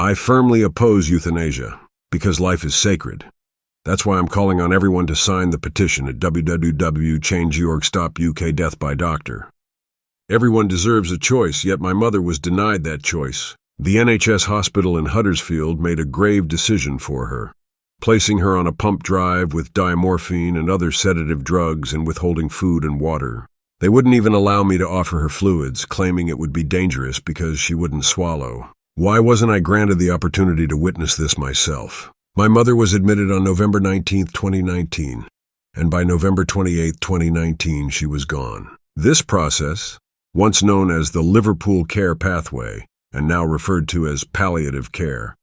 I firmly oppose euthanasia, because life is sacred. That's why I'm calling on everyone to sign the petition at www.change.org/stop UK death by doctor. Everyone deserves a choice, yet my mother was denied that choice. The NHS hospital in Huddersfield made a grave decision for her, placing her on a pump drive with diamorphine and other sedative drugs and withholding food and water. They wouldn't even allow me to offer her fluids, claiming it would be dangerous because she wouldn't swallow. Why wasn't I granted the opportunity to witness this myself? My mother was admitted on November 19, 2019, and by November 28, 2019, she was gone. This process, once known as the Liverpool Care Pathway, and now referred to as palliative care,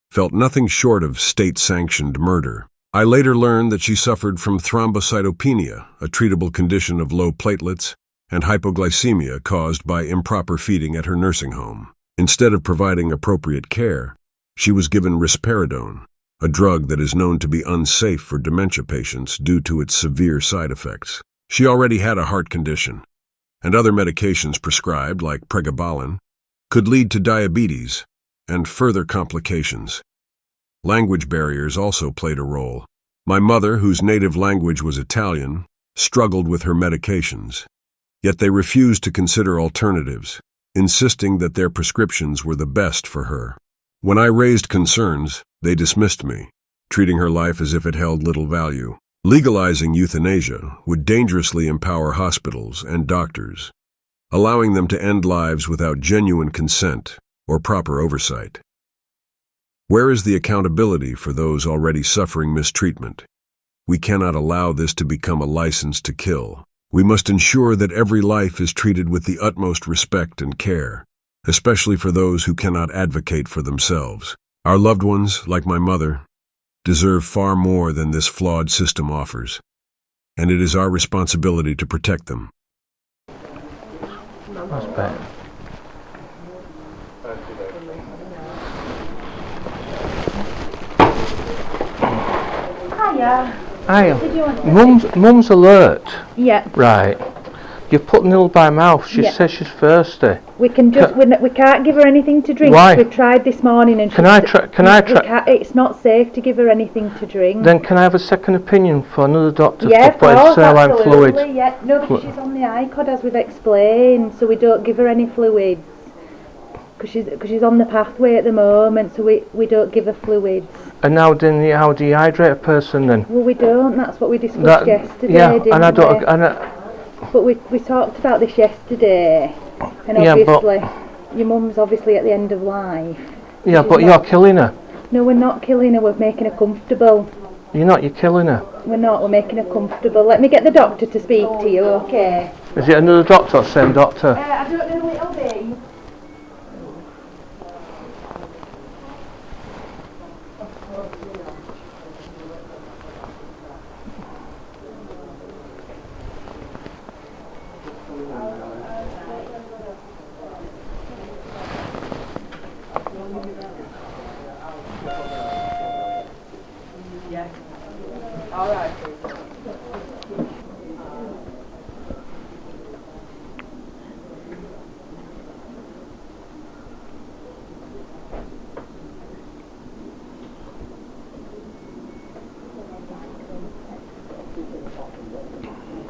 felt nothing short of state-sanctioned murder. I later learned that she suffered from thrombocytopenia, a treatable condition of low platelets, and hypoglycemia caused by improper feeding at her nursing home. Instead of providing appropriate care, she was given risperidone, a drug that is known to be unsafe for dementia patients due to its severe side effects. She already had a heart condition, and other medications prescribed, like pregabalin, could lead to diabetes and further complications. Language barriers also played a role. My mother, whose native language was Italian, struggled with her medications, yet they refused to consider alternatives, insisting that their prescriptions were the best for her. When I raised concerns, they dismissed me, treating her life as if it held little value. Legalizing euthanasia would dangerously empower hospitals and doctors, allowing them to end lives without genuine consent or proper oversight. Where is the accountability for those already suffering mistreatment? We cannot allow this to become a license to kill. We must ensure that every life is treated with the utmost respect and care, especially for those who cannot advocate for themselves. Our loved ones, like my mother, deserve far more than this flawed system offers, and it is our responsibility to protect them. That's better. Hiya. Hiya. Did you want to Mum's alert. Yeah. Right. You've put nil by mouth. She Yeah. says she's thirsty. We can just we can't give her anything to drink. Why? We've tried this morning and Can I try? it's not safe to give her anything to drink. Then can I have a second opinion for another doctor Yeah, for putting of course, saline fluid? absolutely. Yeah. No, because she's on the ICOD as we've explained, so we don't give her any fluids. Because she's on the pathway at the moment, so we don't give her fluids. And how dehydrate a person then? Well, we don't. That's what we discussed yesterday. Yeah, didn't and I don't. we? But we talked about this yesterday, and Yeah, obviously, your mum's obviously at the end of life. yeah, but you're killing her. No, we're not killing her. We're making her comfortable. You're not. You're killing her. We're not. We're making her comfortable. Let me get the doctor to speak to you, okay? Is it another doctor or same doctor? I don't know who it'll be. Yeah. All right.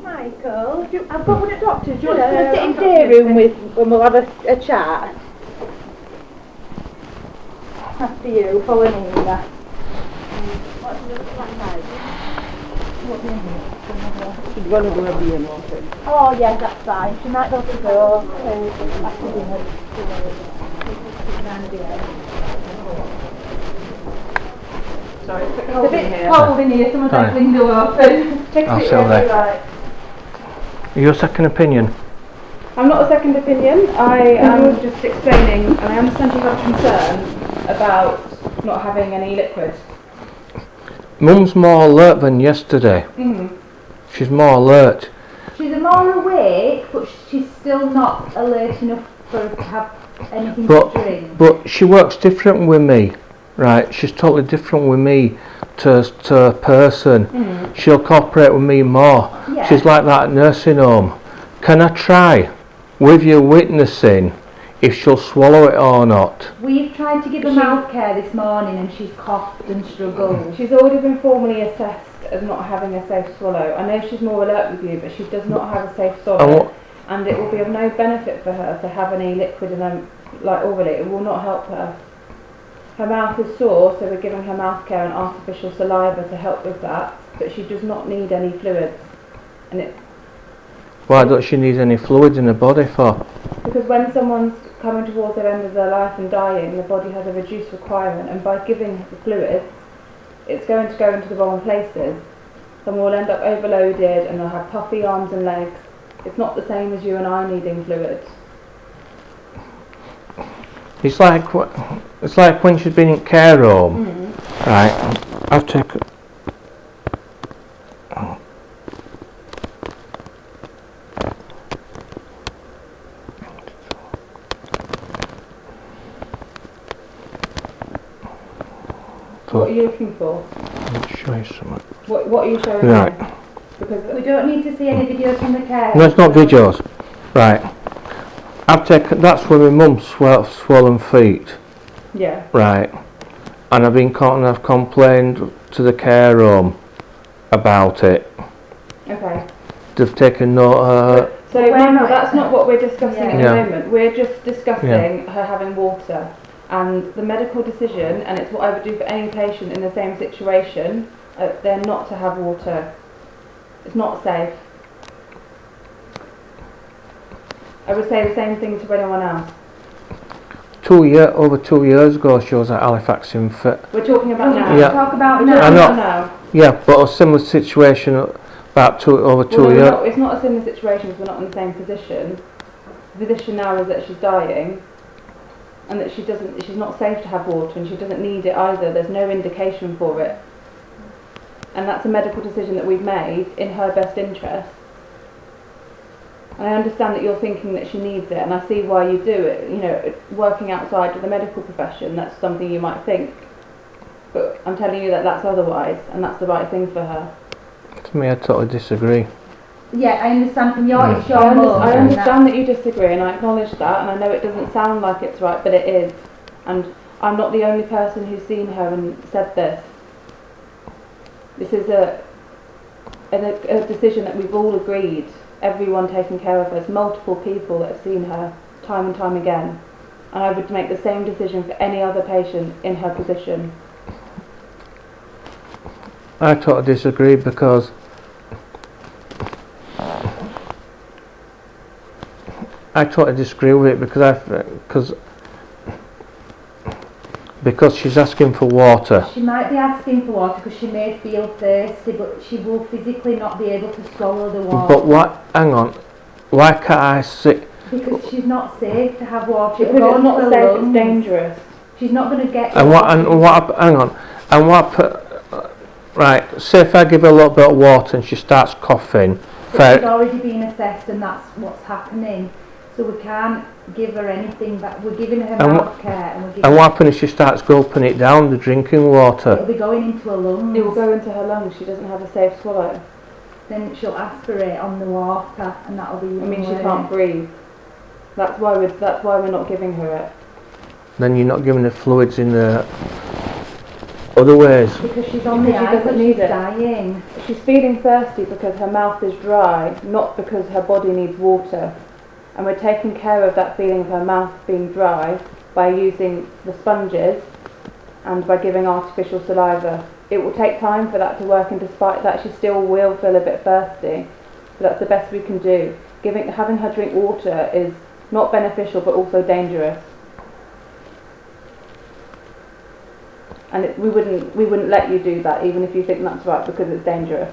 Michael, I've got one at doctor's. Do you want to sit in day room when we'll have a chat? After you, follow me with that. What's the other side? She's going to do a beer morning. Oh yeah, that's fine. She might not go after dinner. Sorry, it's It's a bit cold in here. Someone's got the window open. I'll sell that. Your second opinion? I'm not a second opinion. I am just explaining, and I understand you have concern about not having any liquid. Mum's more alert than yesterday. She's more alert. She's more awake, but she's still not alert enough for her to have anything But to drink. but she works different with me, right? She's totally different with me to a person. She'll cooperate with me more. Yeah. She's like that at nursing home. Can I try, with you witnessing, if she'll swallow it or not. We've tried to give her mouth care this morning and she's coughed and struggled. She's already been formally assessed as not having a safe swallow. I know she's more alert with you, but she does not have a safe swallow, and it will be of no benefit for her to have any liquid in her, like orally. It will not help her. Her mouth is sore, so we're giving her mouth care and artificial saliva to help with that, but she does not need any fluids. And it, Why don't she need any fluids in her body for? because when someone's coming towards the end of their life and dying, the body has a reduced requirement, and by giving the fluids, it's going to go into the wrong places. Someone will end up overloaded and they'll have puffy arms and legs. It's not the same as you and I needing fluids. It's like when she's been in care home, right? I've taken. What are you looking for? I'll show you something. What are you showing Right. me? Because We don't need to see any videos from the care. No, it's not videos. Right. I've taken. That's for my mum's swollen feet. yeah. Right. And I've been caught and I've complained to the care home about it. Okay. They've taken note. So We're Michael, not- that's not what we're discussing at Yeah. the moment. We're just discussing her having water and the medical decision, and it's what I would do for any patient in the same situation. They're not to have water. It's not safe. I would say the same thing to anyone else. Over 2 years ago, she was at Halifax in fit. We're talking about now. Yeah. Talk about We're now. talking I about know. now. Yeah, but a similar situation about over 2 Well, no, years. it's not a similar situation because we're not in the same position. The position now is that she's dying, and that she's not safe to have water, and she doesn't need it either. There's no indication for it, and that's a medical decision that we've made in her best interest. And I understand that you're thinking that she needs it, and I see why you do it. You know, working outside of the medical profession, that's something you might think, but I'm telling you that that's otherwise, and that's the right thing for her. To me, I totally disagree. Yeah, I understand from your, it's your I mum, and understand that you disagree, and I acknowledge that, and I know it doesn't sound like it's right, but it is. And I'm not the only person who's seen her and said this. This is a decision that we've all agreed. Everyone taking care of her. There's multiple people that have seen her time and time again, and I would make the same decision for any other patient in her position. I totally disagree because with it because she's asking for water. she might be asking for water because she may feel thirsty, but she will physically not be able to swallow the water. But what? Hang on. Why can't I sit? Because she's not safe to have water. Because It'll go it's not into her safe, lungs. it's dangerous. She's not going to get. And what? Hang on. And what? Right. Say if I give her a little bit of water and she starts coughing. But she's already been assessed, and that's what's happening. So we can't give her anything back. We're giving her mouth care, and we're giving. And what happens if she starts gulping it down, the drinking water? It'll be going into her lungs. It will go into her lungs. She doesn't have a safe swallow. Then she'll aspirate on the water, and that'll be. I mean, she can't breathe. That's why we're not giving her it. Then you're not giving her fluids in the other ways. Because she's on the Because she ice, doesn't she's need it. dying. She's feeling thirsty because her mouth is dry, not because her body needs water. And we're taking care of that feeling of her mouth being dry by using the sponges and by giving artificial saliva. It will take time for that to work, and despite that she still will feel a bit thirsty. So that's the best we can do. Having her drink water is not beneficial but also dangerous. And we wouldn't let you do that even if you think that's right, because it's dangerous.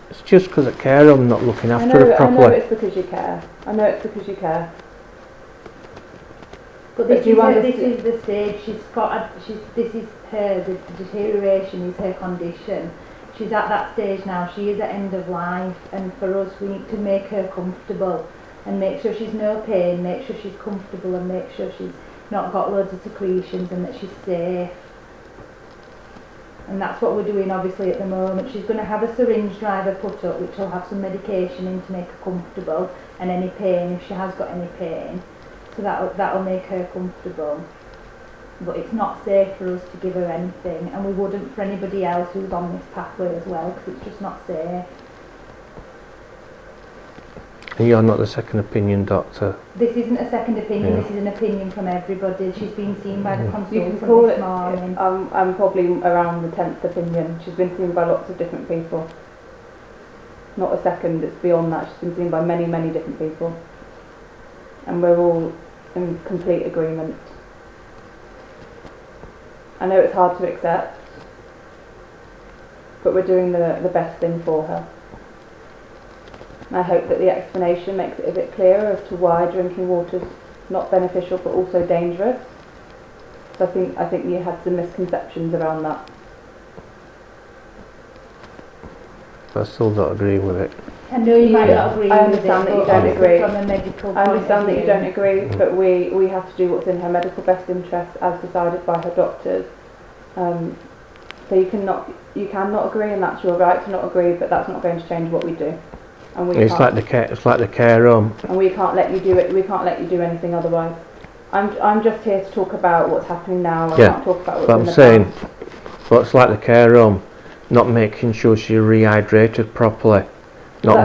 It's just because at care I'm not looking after her I know properly. it's because you care. I know it's because you care. But But this do you is the stage she's got. This is her. The deterioration is her condition. She's at that stage now. She is at end of life, and for us, we need to make her comfortable and make sure she's no pain. Make sure she's comfortable, and make sure she's not got loads of secretions, and that she's safe. And that's what we're doing obviously at the moment. She's going to have a syringe driver put up which will have some medication in to make her comfortable, and any pain if she has got any pain. So that'll make her comfortable. But it's not safe for us to give her anything, and we wouldn't for anybody else who's on this pathway as well, because it's just not safe. And you're not the second opinion doctor. This isn't a second opinion, Yeah. this is an opinion from everybody. She's been seen by the You consultant can call this it, morning. I'm probably around the 10th opinion. She's been seen by lots of different people. Not a second, it's beyond that. She's been seen by many, many different people. And we're all in complete agreement. I know it's hard to accept, but we're doing the best thing for her. And I hope that the explanation makes it a bit clearer as to why drinking water's not beneficial but also dangerous. So I think you had some misconceptions around that. But I still don't agree with it. I know you might not agree I with it, understand that you but don't obviously agree. from a medical I point understand of that you view. don't agree, but we have to do what's in her medical best interest as decided by her doctors. So you can not agree, and that's your right to not agree, but that's not going to change what we do. And we It's can't, like the care home. and we can't let you do it. We can't let you do anything otherwise. I'm just here to talk about what's happening now. I can't talk about what's But in I'm the saying, past. but it's like the care home, not making sure she's rehydrated properly, That's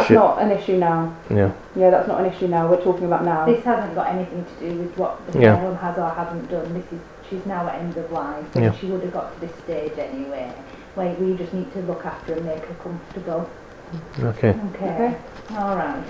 not an issue now. Yeah. Yeah, that's not an issue now. We're talking about now. This hasn't got anything to do with what the Yeah. care home has or hasn't done. She's now at end of life, and Yeah. she would have got to this stage anyway. We just need to look after her and make her comfortable. Okay. Okay. All right.